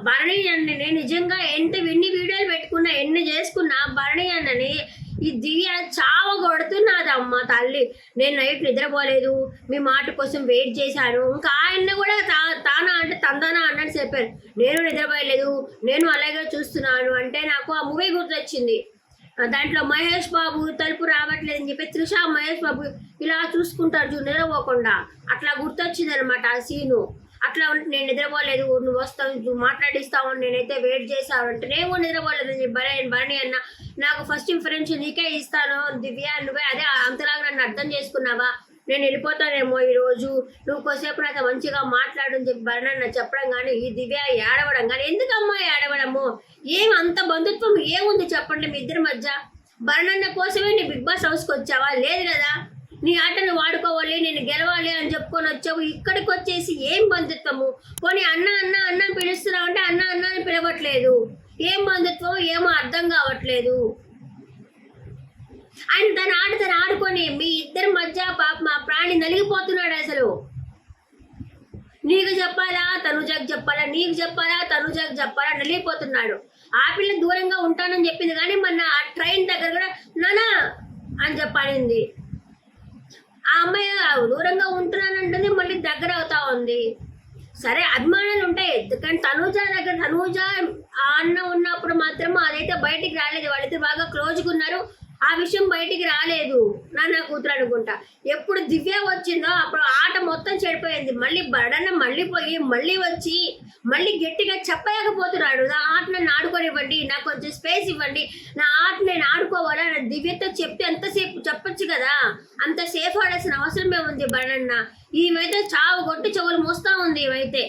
భరణి అన్నని నిజంగా ఎన్ని వీడియోలు పెట్టుకున్నా ఎన్ని చేసుకున్నా భరణి అన్నని ఈ దివ్య చావ కొడుతున్నదమ్మ తల్లి. నేను నైట్ నిద్రపోలేదు, మీ మాట కోసం వెయిట్ చేశాను. ఇంకా ఆయన కూడా తానా అంటే తందానా అన్నట్టు చెప్పారు. నేను నిద్రపోయలేదు, నేను అలాగే చూస్తున్నాను అంటే నాకు ఆ మూవీ గుర్తొచ్చింది. దాంట్లో మహేష్ బాబు తలుపు రావట్లేదు అని చెప్పి త్రిష మహేష్ బాబు ఇలా చూసుకుంటారు నిద్రపోకుండా, అట్లా గుర్తొచ్చింది అనమాట ఆ సీను. అట్లా ఉంటే నేను నిద్రపోలేదు, నువ్వు వస్తావు, నువ్వు మాట్లాడిస్తావు, నేనైతే వెయిట్ చేసావు అంటే నేను నిద్రపోలేదు అని చెప్పి భరణి అన్న నాకు ఫస్ట్ ప్రిఫరెన్స్ నీకే ఇస్తాను దివ్య, నువ్వే అదే అంతలాగా నన్ను అర్థం చేసుకున్నావా, నేను వెళ్ళిపోతానేమో ఈరోజు, నువ్వు కొద్దిసేపు నాతో మంచిగా మాట్లాడు అని చెప్పి భరణి అన్న చెప్పడం కానీ ఈ దివ్య ఏడవడం కానీ, ఎందుకమ్మా ఏడవడము, ఏం అంత బంధుత్వం ఏముంది చెప్పండి మీ ఇద్దరి మధ్య? భరణి అన్న కోసమే నీ బిగ్ బాస్ హౌస్కి వచ్చావా? లేదు కదా, నీ ఆటను వాడుకోవాలి, నేను గెలవాలి అని చెప్పుకొని వచ్చావు. ఇక్కడికి వచ్చేసి ఏం బంధుత్వము? పోనీ అన్న అన్న అన్న పిలుస్తున్నావు అంటే అన్న అన్న అని పిలవట్లేదు. ఏం బంధుత్వం ఏమో అర్థం కావట్లేదు. ఆయన తన ఆట తను ఆడుకొని మీ ఇద్దరి మధ్య మా ప్రాణి నలిగిపోతున్నాడు. అసలు నీకు చెప్పాలా తనుజకు చెప్పాలా, నీకు చెప్పాలా తనుజకు చెప్పాలా నలిగిపోతున్నాడు. ఆ పిల్ల దూరంగా ఉంటానని చెప్పింది కానీ మొన్న ఆ ట్రైన్ దగ్గర కూడా నానా అని చెప్పనింది. ఆ అమ్మాయి దూరంగా ఉంటున్నానంటుంది, మళ్ళీ దగ్గర అవుతా ఉంది. సరే అభిమానాలు ఉంటాయి, కానీ తనూజ దగ్గర తనూజ ఆ అన్న ఉన్నప్పుడు మాత్రం అదైతే బయటికి రాలేదు. వాళ్ళైతే బాగా క్లోజ్గా ఉన్నారు, ఆ విషయం బయటికి రాలేదు. నాన్న కూతురు అనుకుంటా. ఎప్పుడు దివ్య వచ్చిందో అప్పుడు ఆట మొత్తం చెడిపోయింది. మళ్ళీ బడన్న మళ్ళీ పోయి మళ్ళీ వచ్చి మళ్ళీ గట్టిగా చెప్పలేకపోతున్నాడు. నా ఆట నన్ను ఆడుకోనివ్వండి, నాకు కొంచెం స్పేస్ ఇవ్వండి, నా ఆట నేను ఆడుకోవాలా, నా దివ్యతో చెప్తే ఎంతసేపు చెప్పొచ్చు కదా, అంత సేఫ్ ఆడాల్సిన అవసరమే ఉంది బడన్న. ఈమెయితే చావు కొట్టి చెవులు మోస్తా ఉంది ఈమెయితే.